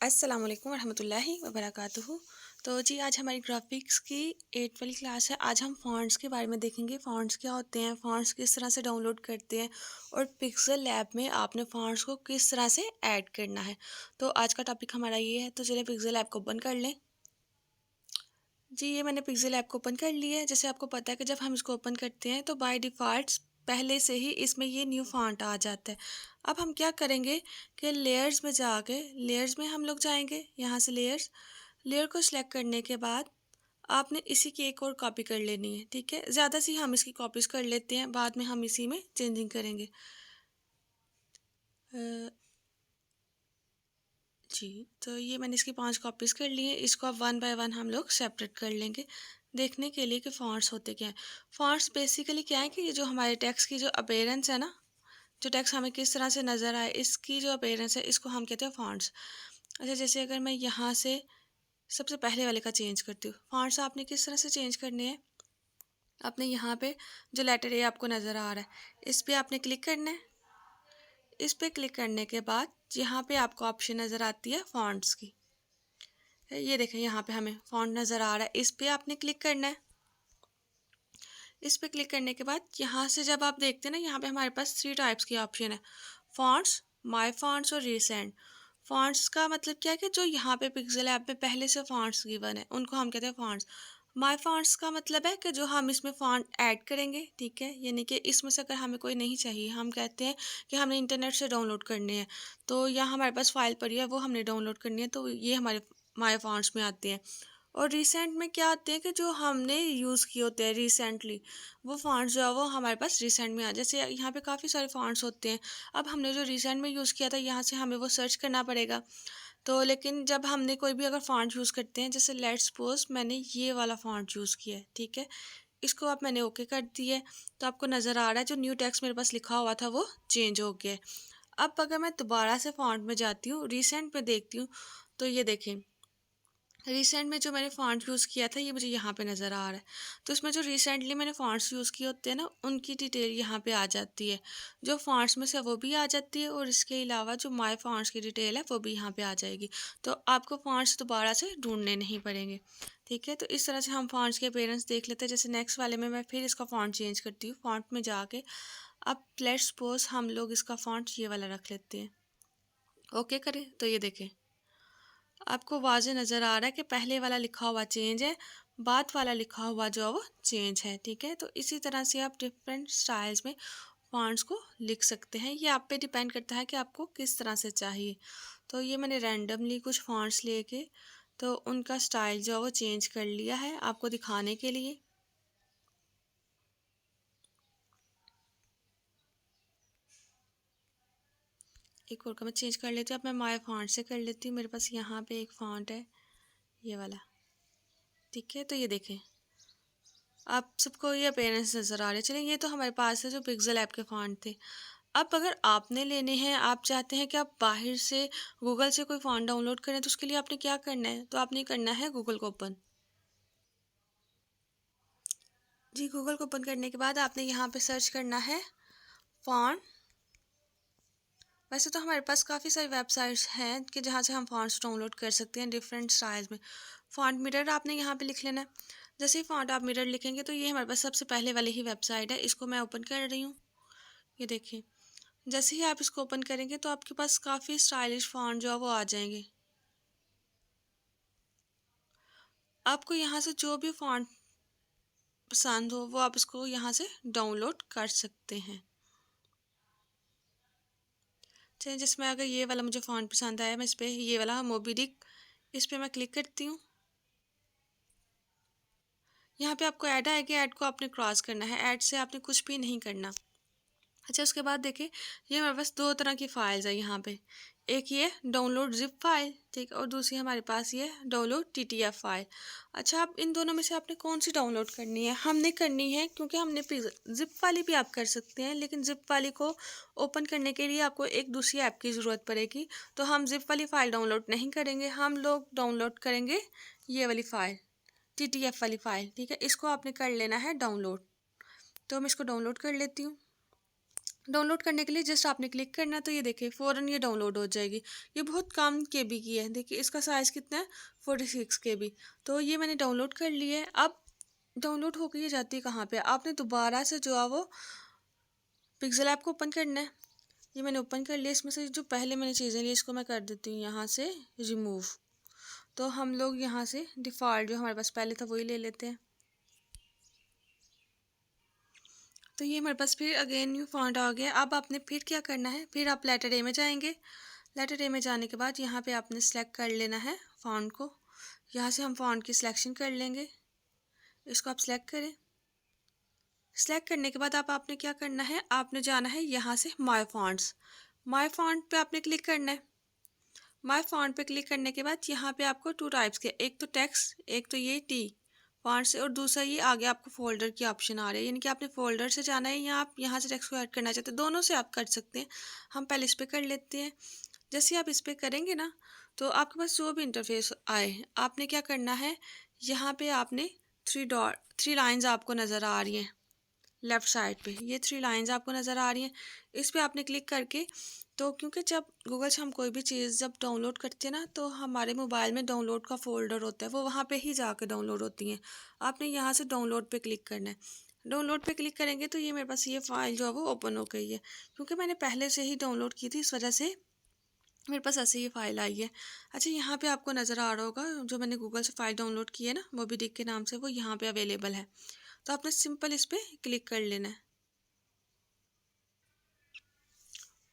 अस्सलाम वालेकुम रहमतुल्लाहि व बरकातुहू। तो जी आज हमारी ग्राफिक्स की 8 वाली क्लास है। आज हम फ़ॉन्ट्स के बारे में देखेंगे। फ़ॉन्ट्स क्या होते हैं, फ़ॉन्ट्स किस तरह से डाउनलोड करते हैं और पिक्सेल लैब में आपने फ़ॉन्ट्स को किस तरह से ऐड करना है। तो आज का टॉपिक हमारा ये है। तो चलिए पिक्सेल लैब को ओपन कर लें। जी ये मैंने पिक्सेल ऐप को ओपन कर लिया है। जैसे आपको पता है कि जब हम इसको ओपन करते हैं तो बाय डिफ़ॉल्ट पहले से ही इसमें ये न्यू फ़ॉन्ट आ जाता है। अब हम क्या करेंगे कि लेयर्स में जाके लेयर्स में हम लोग जाएंगे, यहाँ से लेयर को सिलेक्ट करने के बाद आपने इसी की एक और कॉपी कर लेनी है। ठीक है, ज़्यादा सी हम इसकी कॉपीज़ कर लेते हैं, बाद में हम इसी में चेंजिंग करेंगे। जी तो ये मैंने इसकी 5 कॉपीज़ कर ली हैं। इसको अब वन बाय वन हम लोग सेपरेट कर लेंगे देखने के लिए कि फ़ॉन्ट्स होते क्या हैं। फ़ॉन्ट्स बेसिकली क्या है कि ये जो हमारे टेक्स्ट की जो अपीयरेंस है ना, जो टेक्स्ट हमें किस तरह से नज़र आए, इसकी जो अपीयरेंस है इसको हम कहते हैं फ़ॉन्ट्स। अच्छा, जैसे अगर मैं यहाँ से सबसे पहले वाले का चेंज करती हूँ, फ़ॉन्ट्स आपने किस तरह से चेंज करने हैं। आपने यहाँ पे जो लेटर ए आपको नज़र आ रहा है इस पर आपने क्लिक करना है। इस पर क्लिक करने के बाद यहाँ पे आपको ऑप्शन नज़र आती है फ़ॉन्ट्स की। ये देखें यहाँ पे हमें फ़ॉन्ट नज़र आ रहा है, इस पर आपने क्लिक करना है। इस पर क्लिक करने के बाद यहाँ से जब आप देखते हैं ना, यहाँ पे हमारे पास 3 टाइप्स की ऑप्शन है, फ़ॉन्ट्स, माय फ़ॉन्ट्स और रीसेंट। फ़ॉन्ट्स का मतलब क्या है कि जो यहाँ पे पिक्सेल ऐप में पहले से फ़ॉन्ट्स गिवन है उनको हम कहते हैं फ़ॉन्ट्स। माय फ़ॉन्ट्स का मतलब है कि जो हम इसमें फ़ॉन्ट ऐड करेंगे, ठीक है, यानी कि इसमें से अगर हमें कोई नहीं चाहिए, हम कहते हैं कि हमने इंटरनेट से डाउनलोड करने हैं, तो यहाँ हमारे पास फ़ाइल पड़ी है वो हमने डाउनलोड करनी है, तो ये हमारे माय फ़ॉन्ट्स में आते हैं। और रिसेंट में क्या आते हैं कि जो हमने यूज़ किए होते हैं रिसेंटली, वो फ़ॉन्ट्स जो है वो हमारे पास रिसेंट में आ, जैसे यहाँ पे काफ़ी सारे फ़ॉन्ट्स होते हैं। अब हमने जो रिसेंट में यूज़ किया था यहाँ से हमें वो सर्च करना पड़ेगा। तो लेकिन जब हमने कोई भी अगर फ़ॉन्ट यूज़ करते हैं, जैसे लेट्स सपोज मैंने ये वाला फ़ॉन्ट यूज़ किया है, ठीक है, इसको अब मैंने ओके कर दिया है, तो आपको नज़र आ रहा है जो न्यू टेक्स्ट मेरे पास लिखा हुआ था वो चेंज हो गया है। अब अगर मैं दोबारा से फ़ॉन्ट में जाती हूँ, रिसेंट में देखती हूँ, तो ये देखें रिसेंट में जो मैंने फ़ॉन्ट यूज़ किया था ये मुझे यहाँ पे नज़र आ रहा है। तो इसमें जो रिसेंटली मैंने फ़ॉन्ट्स यूज़ किए होते हैं ना, उनकी डिटेल यहाँ पे आ जाती है। जो फ़ॉन्ट्स में से वो भी आ जाती है और इसके अलावा जो माय फ़ॉन्ट्स की डिटेल है वो भी यहाँ पे आ जाएगी। तो आपको फ़ॉन्ट्स दोबारा से ढूंढने नहीं पड़ेंगे। ठीक है, तो इस तरह से हम फ़ॉन्ट्स के अपीयरेंस देख लेते हैं। जैसे नेक्स्ट वाले में मैं फिर इसका फ़ॉन्ट चेंज करती हूँ, फ़ॉन्ट में जाके अब लेट्स सपोज हम लोग इसका फ़ॉन्ट ये वाला रख लेते हैं। ओके करें तो ये देखें आपको वाज़े नज़र आ रहा है कि पहले वाला लिखा हुआ चेंज है, बाद वाला लिखा हुआ जो है वो चेंज है। ठीक है, तो इसी तरह से आप डिफरेंट स्टाइल्स में फ़ॉन्ट्स को लिख सकते हैं। ये आप पे डिपेंड करता है कि आपको किस तरह से चाहिए। तो ये मैंने रैंडमली कुछ फ़ॉन्ट्स लेके तो उनका स्टाइल जो है वो चेंज कर लिया है आपको दिखाने के लिए। एक और का मैं चेंज कर लेती हूँ। अब मैं माय फ़ॉन्ट से कर लेती हूँ। मेरे पास यहाँ पे एक फ़ॉन्ट है ये वाला, ठीक है, तो ये देखें आप सबको ये अपीयरेंस नज़र आ रहे हैं। चलिए ये तो हमारे पास है जो पिक्सेल ऐप के फ़ॉन्ट थे। अब अगर आपने लेने हैं, आप चाहते हैं कि आप बाहर से गूगल से कोई फ़ॉन्ट डाउनलोड करें, तो उसके लिए आपने क्या करना है, तो आपने करना है गूगल को ओपन। जी गूगल को ओपन करने के बाद आपने यहाँ पे सर्च करना है फ़ॉन्ट। वैसे तो हमारे पास काफ़ी सारी वेबसाइट्स हैं कि जहाँ से हम फ़ॉन्ट्स डाउनलोड कर सकते हैं डिफरेंट स्टाइल्स में। फ़ॉन्ट मिरर आपने यहाँ पे लिख लेना है। जैसे ही फ़ॉन्ट आप मिरर लिखेंगे तो ये हमारे पास सबसे पहले वाली ही वेबसाइट है, इसको मैं ओपन कर रही हूँ। ये देखिए जैसे ही आप इसको ओपन करेंगे तो आपके पास काफ़ी स्टाइलिश फ़ॉन्ट जो है वो आ जाएंगे। आपको यहाँ से जो भी फ़ॉन्ट पसंद हो वो आप इसको यहाँ से डाउनलोड कर सकते हैं। चलिए जिसमें अगर ये वाला मुझे फ़ॉन्ट पसंद आया, मैं इस पर ये वाला मोबी डिक, इस पर मैं क्लिक करती हूँ। यहाँ पे आपको ऐड आएगी, ऐड को आपने क्रॉस करना है, ऐड से आपने कुछ भी नहीं करना। अच्छा उसके बाद देखिए ये हमारे पास दो तरह की फ़ाइल्स है यहाँ पे, एक ये डाउनलोड जिप फाइल, ठीक, और दूसरी हमारे पास ये डाउनलोड टीटीएफ फाइल। अच्छा आप इन दोनों में से आपने कौन सी डाउनलोड करनी है, हमने करनी है क्योंकि हमने जिप वाली भी आप कर सकते हैं, लेकिन जिप वाली को ओपन करने के लिए आपको एक दूसरी ऐप की ज़रूरत पड़ेगी। तो हम जिप वाली फ़ाइल डाउनलोड नहीं करेंगे, हम लोग डाउनलोड करेंगे ये वाली फ़ाइल, टीटीएफ वाली फ़ाइल। ठीक है, इसको आपने कर लेना है डाउनलोड। तो मैं इसको डाउनलोड कर लेती हूँ। डाउनलोड करने के लिए जस्ट आपने क्लिक करना है, तो ये देखिए फ़ौरन ये डाउनलोड हो जाएगी। ये बहुत कम केबी की है, देखिए इसका साइज़ कितना है, 46 केबी। तो ये मैंने डाउनलोड कर ली है। अब डाउनलोड होकर ये जाती है कहाँ पे, आपने दोबारा से जो है वो पिक्सल ऐप को ओपन करना है। ये मैंने ओपन कर लिया। इसमें से जो पहले मैंने चीज़ें ली इसको मैं कर देती हूँ यहाँ से रिमूव। तो हम लोग यहाँ से डिफ़ॉल्ट जो हमारे पास पहले था वही ले लेते हैं। तो ये हमारे पास फिर अगेन न्यू फॉन्ट आ गया। अब आपने फिर क्या करना है, फिर आप लेटर ए में जाएंगे। लेटर ए में जाने के बाद यहाँ पे आपने सेलेक्ट कर लेना है फॉन्ट को। यहाँ से हम फॉन्ट की सिलेक्शन कर लेंगे। इसको आप सेलेक्ट करें। सेलेक्ट करने के बाद आपने क्या करना है, आपने जाना है यहाँ से माय फॉन्ट्स। माय फॉन्ट पे आपने क्लिक करना है। माय फॉन्ट पे क्लिक करने के बाद यहाँ पे आपको टू टाइप्स के, एक तो टेक्स्ट, एक तो ये टी फॉन्ट से, और दूसरा ये आगे आपको फोल्डर की ऑप्शन आ रही है, यानी कि आपने फोल्डर से जाना है या आप यहाँ से टेक्स्ट को ऐड करना चाहते हैं, दोनों से आप कर सकते हैं। हम पहले इस पर कर लेते हैं। जैसे आप इस पर करेंगे ना, तो आपके पास जो भी इंटरफेस आए, आपने क्या करना है, यहाँ पे आपने थ्री लाइन्स आपको नज़र आ रही हैं लेफ़्ट साइड पे, ये थ्री लाइंस आपको नज़र आ रही हैं। इस पे आपने क्लिक करके, तो क्योंकि जब गूगल से हम कोई भी चीज़ जब डाउनलोड करते हैं ना, तो हमारे मोबाइल में डाउनलोड का फ़ोल्डर होता है, वो वहाँ पे ही जाकर डाउनलोड होती हैं। आपने यहाँ से डाउनलोड पे क्लिक करना है। डाउनलोड पे क्लिक करेंगे तो ये मेरे पास ये फ़ाइल जो है वो ओपन हो गई है, क्योंकि मैंने पहले से ही डाउनलोड की थी, इस वजह से मेरे पास ऐसे ही फ़ाइल आई है। अच्छा, यहाँ पे आपको नज़र आ रहा होगा जो मैंने गूगल से फ़ाइल डाउनलोड की है ना, मोबी डिक के नाम से, वो यहाँ पे अवेलेबल है। तो आपने सिंपल इस पर क्लिक कर लेना है।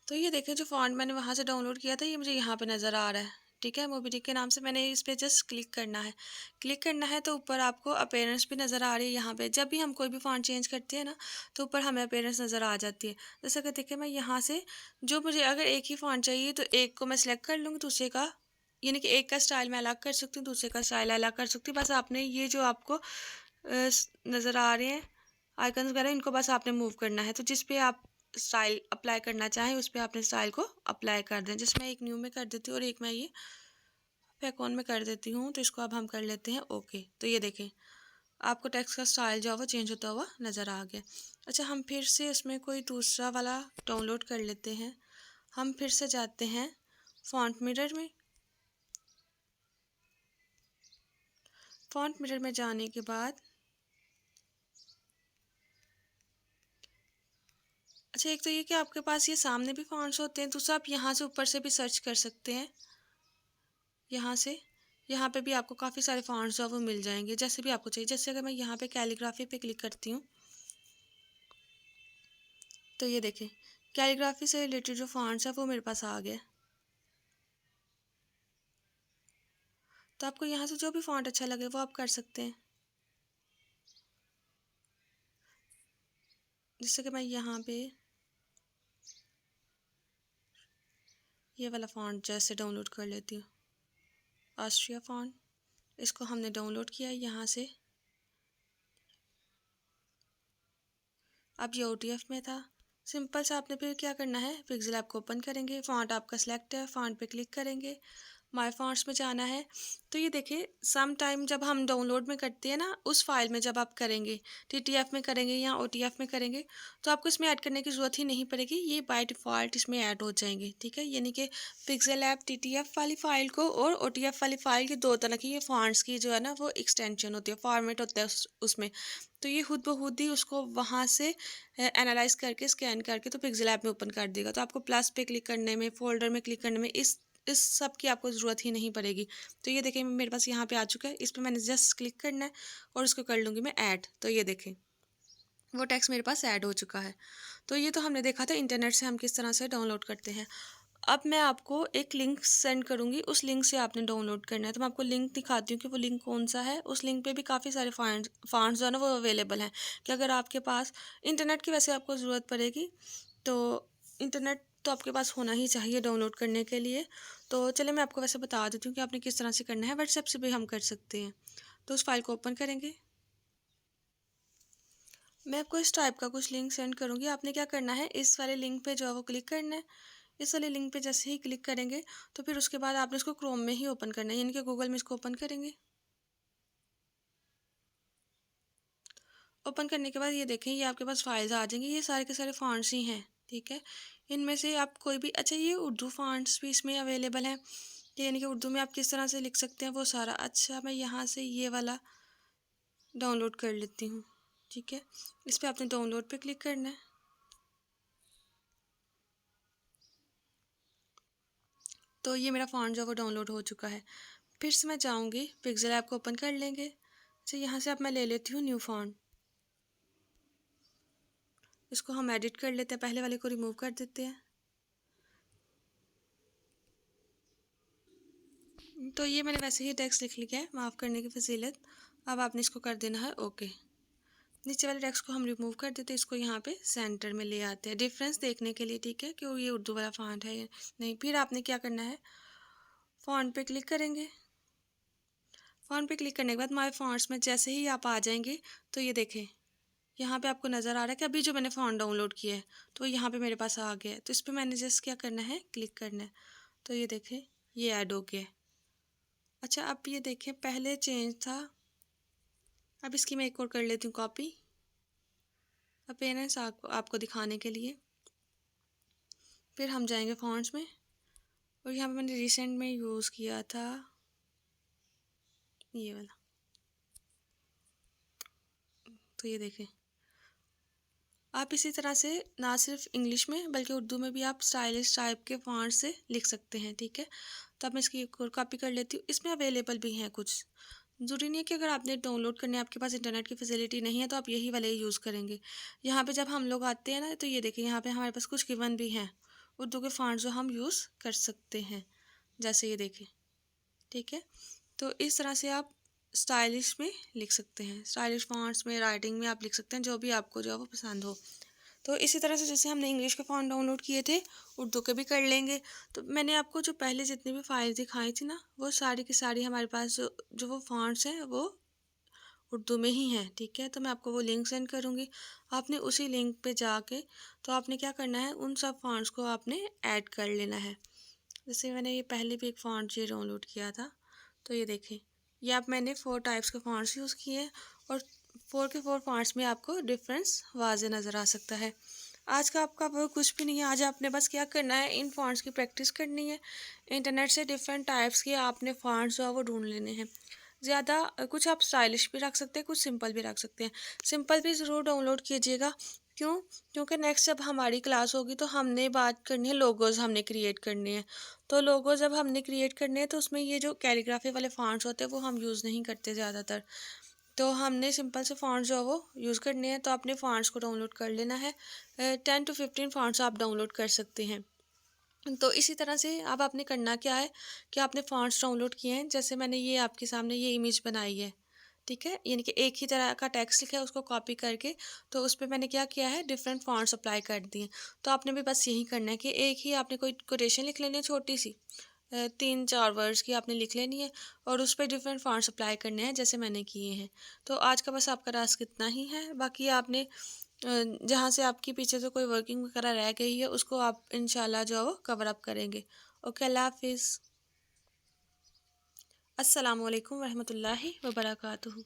तो ये देखें जो फॉन्ट मैंने वहाँ से डाउनलोड किया था, ये मुझे यहाँ पे नज़र आ रहा है। ठीक है, मोबीडिक के नाम से मैंने इस पर जस्ट क्लिक करना है। क्लिक करना है तो ऊपर आपको अपीयरेंस भी नज़र आ रही है। यहाँ पे जब भी हम कोई भी फॉन्ट चेंज करते हैं ना, तो ऊपर हमें अपीयरेंस नज़र आ जाती है। जैसे कि देखिए, मैं यहाँ से जो मुझे अगर एक ही फॉन्ट चाहिए तो एक को मैं सिलेक्ट कर लूँगी, दूसरे का, यानी कि एक का स्टाइल मैं अलग कर सकती हूँ, दूसरे का स्टाइल अलग कर सकती हूँ। बस आपने ये जो आपको नज़र आ रहे हैं आइकन्स वगैरह, इनको बस आपने मूव करना है। तो जिस पे आप स्टाइल अप्लाई करना चाहें उस पर आपने स्टाइल को अप्लाई कर दें। जिसमें एक न्यू में कर देती हूँ और एक मैं ये पैकॉन में कर देती हूँ। तो इसको अब हम कर लेते हैं ओके। तो ये देखें आपको टेक्स्ट का स्टाइल जो है वो चेंज होता हुआ नज़र आ गया। अच्छा, हम फिर से इसमें कोई दूसरा वाला डाउनलोड कर लेते हैं। हम फिर से जाते हैं फॉन्ट मिरर में। फॉन्ट मिरर में जाने के बाद, अच्छा, एक तो ये कि आपके पास ये सामने भी फॉन्ट्स होते हैं, दूसरा आप यहाँ से ऊपर से भी सर्च कर सकते हैं। यहाँ से यहाँ पे भी आपको काफ़ी सारे फॉन्ट्स जो है वो मिल जाएंगे, जैसे भी आपको चाहिए। जैसे अगर मैं यहाँ पे कैलीग्राफी पे क्लिक करती हूँ, तो ये देखें कैलीग्राफी से रिलेटेड जो फॉन्ट्स है वो मेरे पास आ गया। तो आपको यहाँ से जो भी फॉन्ट अच्छा लगे वो आप कर सकते हैं। जैसे कि मैं यहाँ पे ये वाला फॉन्ट जैसे डाउनलोड कर लेती हूँ, ऑस्ट्रिया फॉन्ट। इसको हमने डाउनलोड किया है यहाँ से। अब ये OTF में था। सिंपल सा आपने फिर क्या करना है, पिक्सल ऐप को ओपन करेंगे, फ़ॉन्ट आपका सिलेक्ट है, फ़ॉन्ट पे क्लिक करेंगे, माय फॉन्ट्स में जाना है। तो ये देखिए सम टाइम जब हम डाउनलोड में करते हैं ना, उस फाइल में जब आप करेंगे, TTF में करेंगे या OTF में करेंगे, तो आपको इसमें ऐड करने की ज़रूरत ही नहीं पड़ेगी, ये बाय डिफ़ॉल्ट इसमें ऐड हो जाएंगे। ठीक है, यानी कि पिक्सल ऐप TTF वाली फ़ाइल को और OTF वाली फ़ाइल की दो तरह की ये फॉन्ट्स की जो है ना वो एक्सटेंशन होती है, फॉर्मेट होता है उसमें। तो ये खुद ब खुद ही उसको वहाँ से एनालाइज करके स्कैन करके तो पिक्सल ऐप में ओपन कर देगा। तो आपको प्लस पे क्लिक करने में, फोल्डर में क्लिक करने में, इस सब की आपको ज़रूरत ही नहीं पड़ेगी। तो ये देखें मेरे पास यहाँ पे आ चुका है, इस पर मैंने जस्ट क्लिक करना है और उसको कर लूँगी मैं ऐड। तो ये देखें वो टेक्स्ट मेरे पास ऐड हो चुका है। तो ये तो हमने देखा था इंटरनेट से हम किस तरह से डाउनलोड करते हैं। अब मैं आपको एक लिंक सेंड करूँगी, उस लिंक से आपने डाउनलोड करना है। तो मैं आपको लिंक दिखाती हूँ कि वो लिंक कौन सा है। उस लिंक पे भी काफ़ी सारे फॉन्ट्स जो है ना वो अवेलेबल हैं, कि अगर आपके पास इंटरनेट की वैसे आपको ज़रूरत पड़ेगी, तो इंटरनेट तो आपके पास होना ही चाहिए डाउनलोड करने के लिए। तो चलिए मैं आपको वैसे बता देती हूँ कि आपने किस तरह से करना है। व्हाट्सएप से भी हम कर सकते हैं। तो उस फाइल को ओपन करेंगे। मैं आपको इस टाइप का कुछ लिंक सेंड करूँगी। आपने क्या करना है, इस वाले लिंक पे जो है वो क्लिक करना है। इस वाले लिंक पे जैसे ही क्लिक करेंगे तो फिर उसके बाद आपने इसको क्रोम में ही ओपन करना है, यानी कि गूगल में इसको ओपन करेंगे। ओपन करने के बाद ये देखें ये आपके पास फाइल्स आ जाएंगी, ये सारे के सारे फॉन्ट्स ही हैं। ठीक है। इनमें से आप कोई भी, अच्छा ये उर्दू फ़ॉन्ट्स भी इसमें अवेलेबल हैं, यानी कि उर्दू में आप किस तरह से लिख सकते हैं वो सारा। अच्छा मैं यहाँ से ये वाला डाउनलोड कर लेती हूँ, ठीक है। इस पर आपने डाउनलोड पे क्लिक करना है। तो ये मेरा फ़ॉन्ट जो है वो डाउनलोड हो चुका है। फिर से मैं जाऊँगी, पिक्सेल ऐप को ओपन कर लेंगे। अच्छा यहाँ से अब मैं ले लेती हूँ न्यू फ़ॉन्ट, इसको हम एडिट कर लेते हैं, पहले वाले को रिमूव कर देते हैं। तो ये मैंने वैसे ही टेक्स्ट लिख लिया है, माफ़ करने की फजीलत। अब आपने इसको कर देना है ओके। नीचे वाले टेक्स्ट को हम रिमूव कर देते हैं, इसको यहाँ पे सेंटर में ले आते हैं डिफरेंस देखने के लिए, ठीक है, कि ये उर्दू वाला फ़ॉन्ट है या नहीं। फिर आपने क्या करना है, फ़ॉन्ट पे क्लिक करेंगे। फ़ॉन्ट पे क्लिक करने के बाद माय फ़ॉन्ट्स में जैसे ही आप आ जाएंगे तो ये देखें, यहाँ पे आपको नज़र आ रहा है कि अभी जो मैंने फ़ॉन्ट डाउनलोड किया है तो यहाँ पे मेरे पास आ गया है। तो इस पर मैंने जस्ट क्या करना है, क्लिक करना है। तो ये देखें ये ऐड हो गया है। अच्छा अब ये देखें पहले चेंज था, अब इसकी मैं एक और कर लेती हूँ कॉपी अपीयरेंस आपको दिखाने के लिए। फिर हम जाएंगे फ़ॉन्ट्स में और यहाँ पे मैंने रिसेंट में यूज़ किया था ये वाला। तो ये देखें, आप इसी तरह से ना सिर्फ इंग्लिश में बल्कि उर्दू में भी आप स्टाइलिश टाइप के फ़ॉन्ट से लिख सकते हैं, ठीक है। तो अब मैं इसकी एक और कॉपी कर लेती हूँ। इसमें अवेलेबल भी हैं कुछ, ज़रूरी नहीं है कि अगर आपने डाउनलोड करने आपके पास इंटरनेट की फैसिलिटी नहीं है तो आप यही वाले ही यूज़ करेंगे। यहाँ पे जब हम लोग आते हैं ना तो ये देखिए यहाँ पे हमारे पास कुछ गिवन भी हैं उर्दू के फ़ॉन्ट जो हम यूज़ कर सकते हैं, जैसे ये देखें, ठीक है। तो इस तरह से आप स्टाइलिश में लिख सकते हैं, स्टाइलिश फ़ॉन्ट्स में, राइटिंग में आप लिख सकते हैं, जो भी आपको जो है वो पसंद हो। तो इसी तरह से जैसे हमने इंग्लिश के फ़ॉन्ट डाउनलोड किए थे उर्दू के भी कर लेंगे। तो मैंने आपको जो पहले जितनी भी फाइल दिखाई थी ना वो सारी की सारी हमारे पास जो वो फ़ॉन्ट्स हैं वो उर्दू में ही हैं, ठीक है। तो मैं आपको वो लिंक सेंड करूँगी, आपने उसी लिंक पे जाके तो आपने क्या करना है, उन सब फ़ॉन्ट्स को आपने ऐड कर लेना है। जैसे मैंने ये पहले भी एक फ़ॉन्ट ये डाउनलोड किया था, तो ये देखें ये आप मैंने 4 टाइप्स के फ़ॉन्ट्स यूज़ किए हैं और 4 के 4 फ़ॉन्ट्स में आपको डिफरेंस वाज़े नज़र आ सकता है। आज का आपका वो कुछ भी नहीं है, आज आपने बस क्या करना है, इन फ़ॉन्ट्स की प्रैक्टिस करनी है। इंटरनेट से डिफरेंट टाइप्स के आपने फ़ॉन्ट्स जो है वो ढूंढ लेने हैं। ज़्यादा कुछ आप स्टाइलिश भी रख सकते हैं, कुछ सिंपल भी रख सकते हैं। सिंपल भी ज़रूर डाउनलोड कीजिएगा, क्यों, क्योंकि नेक्स्ट जब हमारी क्लास होगी तो हमने बात करनी है, लोगोज़ हमने क्रिएट करने हैं। तो लोगो जब हमने क्रिएट करने हैं तो उसमें ये जो कैलीग्राफी वाले फ़ॉन्ट्स होते हैं वो हम यूज़ नहीं करते ज़्यादातर। तो हमने सिंपल से फ़ॉन्ट्स जो है वो यूज़ करने हैं। तो अपने फ़ॉन्ट्स को डाउनलोड कर लेना है। 10 to 15 फ़ॉन्ट्स आप डाउनलोड कर सकते हैं। तो इसी तरह से अब आपने करना क्या है कि आपने फ़ॉन्ट्स डाउनलोड किए हैं, जैसे मैंने ये आपके सामने ये इमेज बनाई है, ठीक है, यानी कि एक ही तरह का टेक्स्ट लिखा है उसको कॉपी करके तो उस पे मैंने क्या किया है, डिफरेंट फ़ॉन्ट्स अप्लाई कर दिए। तो आपने भी बस यही करना है कि एक ही आपने कोई कोटेशन लिख लेनी है छोटी सी, 3-4 वर्ड्स की आपने लिख लेनी है और उस पर डिफरेंट फ़ॉन्ट्स अप्लाई करने हैं जैसे मैंने किए हैं। तो आज का बस आपका टास्क इतना ही है, बाकी आपने जहाँ से आपकी पीछे से कोई वर्किंग वगैरह रह गई है उसको आप इंशाल्लाह जो है वो कवर अप करेंगे। ओके, अल्लाह हाफिज़। अस्सलाम वालेकुम रहमतुल्लाहि व बरकातुहू।